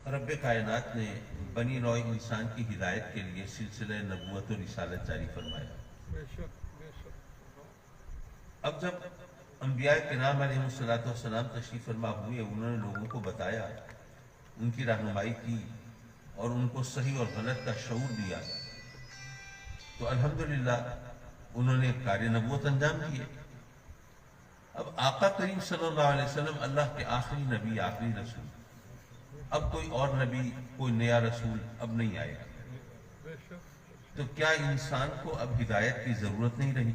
رب کائنات نے بنی نوع انسان کی ہدایت کے لیے سلسلہ نبوت و رسالت جاری فرمایا۔ بے شک بے شک۔ اب جب انبیاء کرام علیہ السلام تشریف فرما ہوئے، انہوں نے لوگوں کو بتایا، ان کی رہنمائی کی اور ان کو صحیح اور غلط کا شعور دیا، تو الحمدللہ انہوں نے کار نبوت انجام دیے۔ اب آقا کریم صلی اللہ علیہ وسلم اللہ کے آخری نبی، آخری رسول، اب کوئی اور نبی، کوئی نیا رسول اب نہیں آئے گا، بے شک۔ تو کیا انسان کو اب ہدایت کی ضرورت نہیں رہی؟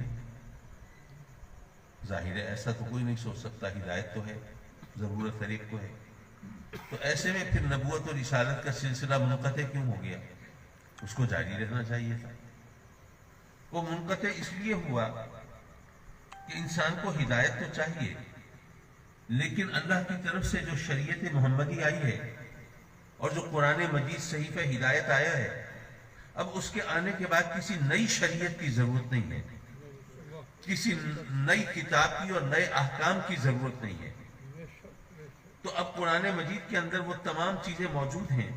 ظاہر ہے ایسا تو کوئی نہیں سوچ سکتا، ہدایت تو ہے، ضرورت ہر ایک کو ہے۔ تو ایسے میں پھر نبوت اور رسالت کا سلسلہ منقطع کیوں ہو گیا؟ اس کو جاری رہنا چاہیے تھا۔ وہ منقطع اس لیے ہوا کہ انسان کو ہدایت تو چاہیے، لیکن اللہ کی طرف سے جو شریعت محمدی آئی ہے اور جو قرآن مجید صحیفہ ہدایت آیا ہے، اب اس کے آنے کے بعد کسی نئی شریعت کی ضرورت نہیں ہے، کسی نئی کتاب کی اور نئے احکام کی ضرورت نہیں ہے۔ تو اب قرآن مجید کے اندر وہ تمام چیزیں موجود ہیں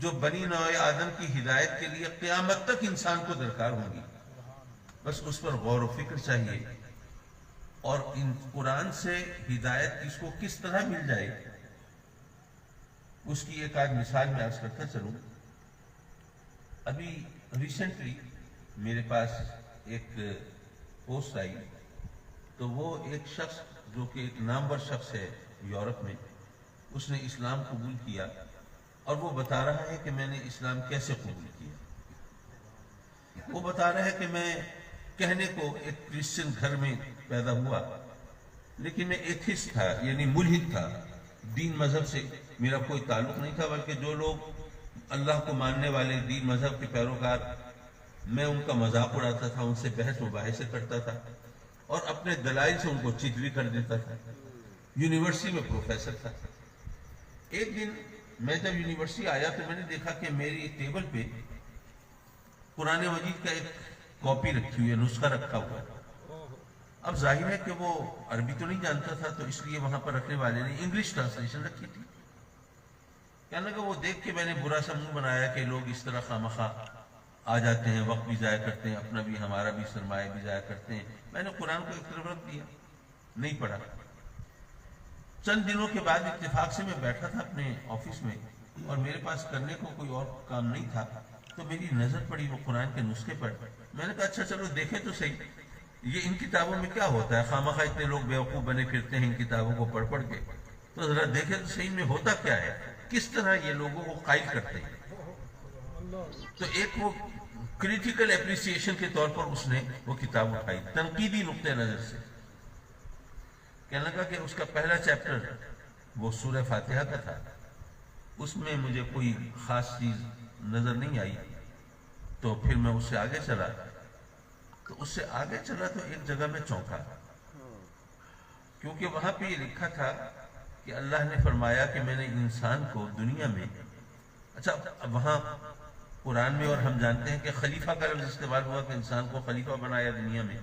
جو بنی نوع آدم کی ہدایت کے لیے قیامت تک انسان کو درکار ہوں گی، بس اس پر غور و فکر چاہیے، اور ان قرآن سے ہدایت اس کو کس طرح مل جائے، اس کی ایک آدھ مثال میں عرض کرتا چلوں۔ ابھی ریسنٹلی میرے پاس ایک پوسٹ آئی، تو وہ ایک شخص جو کہ ایک نامور شخص ہے یورپ میں، اس نے اسلام قبول کیا اور وہ بتا رہا ہے کہ میں نے اسلام کیسے قبول کیا۔ وہ بتا رہا ہے کہ میں کہنے کو ایک کرسچن گھر میں پیدا ہوا، لیکن میں ایتھسٹ تھا، یعنی ملحد تھا، دین مذہب سے میرا کوئی تعلق نہیں تھا، بلکہ جو لوگ اللہ کو ماننے والے دین مذہب کے پیروکار، میں ان کا مذاق اڑاتا تھا، ان سے بحث مباحثے کرتا تھا اور اپنے دلائل سے ان کو چت بھی کر دیتا تھا۔ یونیورسٹی میں پروفیسر تھا۔ ایک دن میں جب یونیورسٹی آیا تو میں نے دیکھا کہ میری ٹیبل پہ قرآن مجید کا ایک کاپی رکھی ہوئی ہے، نسخہ رکھا ہوا ہے۔ اب ظاہر ہے کہ وہ عربی تو نہیں جانتا تھا، تو اس لیے وہاں پر رکھنے والے نے انگلش ٹرانسلیشن رکھی تھی۔ کہنے لگا وہ دیکھ کے میں نے برا سا منہ بنایا کہ لوگ اس طرح خواہ آ جاتے ہیں، وقت بھی ضائع کرتے ہیں، اپنا بھی ہمارا بھی سرمایہ بھی ضائع کرتے ہیں۔ میں نے قرآن کو ایک طرف رکھ دیا، نہیں پڑھا۔ چند دنوں کے بعد اتفاق سے میں بیٹھا تھا اپنے آفس میں اور میرے پاس کرنے کو کوئی اور کام نہیں تھا، تو میری نظر پڑی وہ قرآن کے نسخے پر۔ میں نے کہا اچھا چلو دیکھیں تو صحیح، یہ ان کتابوں میں کیا ہوتا ہے، خواہ اتنے لوگ بیوقوف بنے پھرتے ہیں ان کتابوں کو پڑھ پڑھ کے، تو ذرا دیکھیں تو صحیح میں ہوتا کیا ہے، کس طرح یہ لوگوں کو قائل کرتے ہیں۔ تو ایک وہ کریٹیکل اپریسیشن کے طور پر اس نے وہ کتاب اٹھائی، تنقیدی نقطہ نظر سے۔ کہنے لگا کہ اس کا پہلا چیپٹر وہ سورہ فاتحہ کا تھا، اس میں مجھے کوئی خاص چیز نظر نہیں آئی، تو پھر میں اس سے آگے چلا، تو اس سے آگے چلا تو ایک جگہ میں چونکا، کیونکہ وہاں پہ یہ لکھا تھا کہ اللہ نے فرمایا کہ میں نے انسان کو دنیا میں، اچھا اب وہاں قرآن میں اور ہم جانتے ہیں کہ خلیفہ کا لفظ استعمال ہوا کہ انسان کو خلیفہ بنایا دنیا میں،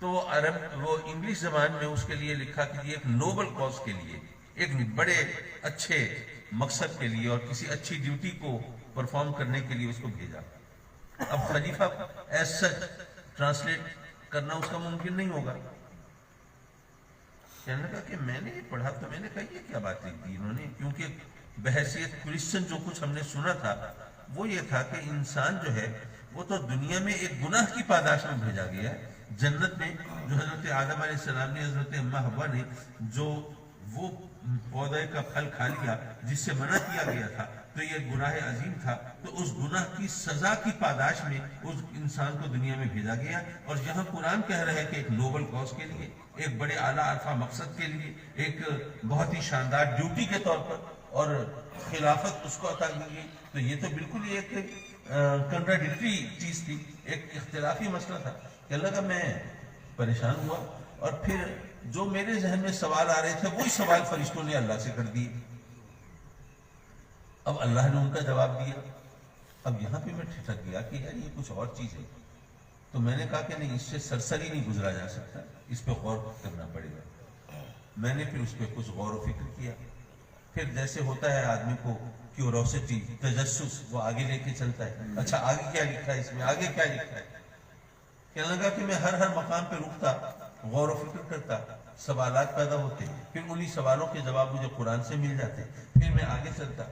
تو وہ انگلش زبان میں اس کے لیے لکھا کہ یہ ایک نوبل کاز کے لیے، ایک بڑے اچھے مقصد کے لیے اور کسی اچھی ڈیوٹی کو پرفارم کرنے کے لیے اس کو بھیجا۔ اب خلیفہ ایز سچ ٹرانسلیٹ کرنا اس کا ممکن نہیں ہوگا۔ کہنے لگا کہ میں نے یہ پڑھا، تو میں نے کہا یہ کیا بات لکھ دی انہوں نے، کیونکہ بحیثیت کرسچن جو کچھ ہم نے سنا تھا وہ یہ تھا کہ انسان جو ہے وہ تو دنیا میں ایک گناہ کی پاداش میں بھیجا گیا ہے۔ جنت میں جو حضرت آدم علیہ السلام نے، حضرت اماں حوا نے جو وہ پودے کا پھل کھا لیا جس سے منع کیا گیا تھا، تو یہ گناہ عظیم تھا، تو اس گناہ کی سزا کی پاداش میں اس انسان کو دنیا میں بھیجا گیا۔ اور یہاں قرآن کہہ رہا ہے کہ ایک نوبل کاز کے لیے، ایک بڑے اعلیٰ عرفہ مقصد کے لیے، ایک بہت ہی شاندار ڈیوٹی کے طور پر، اور خلافت اس کو عطا کی گئی، تو یہ تو بالکل ایک کنٹراڈکٹری چیز تھی، ایک اختلافی مسئلہ تھا۔ کہنے لگا میں پریشان ہوا، اور پھر جو میرے ذہن میں سوال آ رہے تھے وہی سوال فرشتوں نے اللہ سے کر دیے۔ اب اللہ نے ان کا جواب دیا۔ اب یہاں پہ میں ٹھٹک گیا کہ یار یہ کچھ اور چیز ہے، تو میں نے کہا کہ نہیں، اس سے سرسری نہیں گزرا جا سکتا، اس پہ غور کرنا پڑے گا۔ میں نے پھر اس پہ کچھ غور و فکر کیا، پھر جیسے ہوتا ہے آدمی کو کیوروسٹی، تجسس، وہ آگے لے کے چلتا ہے، اچھا آگے کیا لکھا ہے اس میں، آگے کیا لکھا ہے. کہنے لگا کہ میں ہر مقام پہ رکتا، غور و فکر کرتا، سوالات پیدا ہوتے، پھر انہی سوالوں کے جواب مجھے قرآن سے مل جاتے، پھر میں آگے چلتا.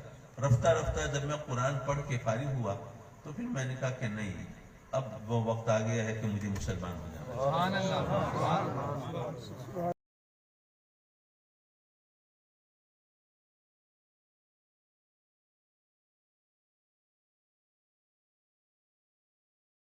رفتہ رفتہ جب میں قرآن پڑھ کے فارغ ہوا تو پھر میں نے کہا کہ نہیں، اب وہ وقت آ گیا ہے کہ مجھے مسلمان ہو جانا. سبحان اللہ.